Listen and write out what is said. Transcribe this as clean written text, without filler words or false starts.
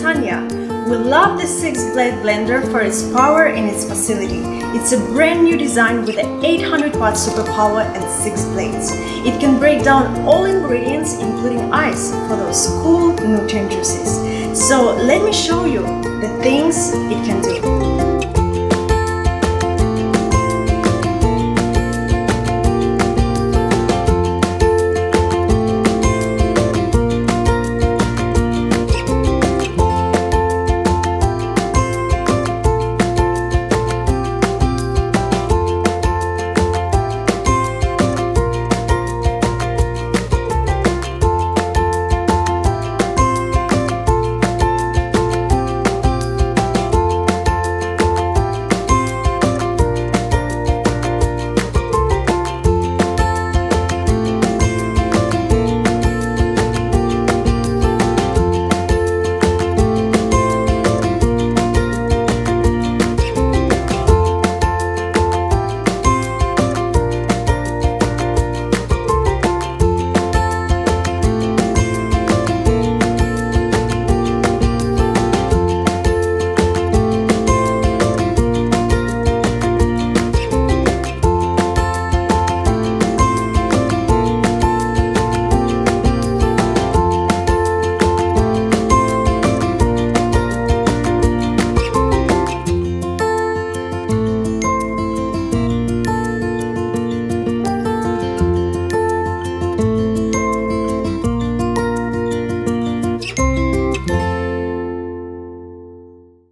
Tanya. We love the 6-blade blender for its power and its facility. It's a brand new design with an 800 watt superpower and 6 blades. It can break down all ingredients including ice for those cool nutrient juices. So let me show you the things it can do.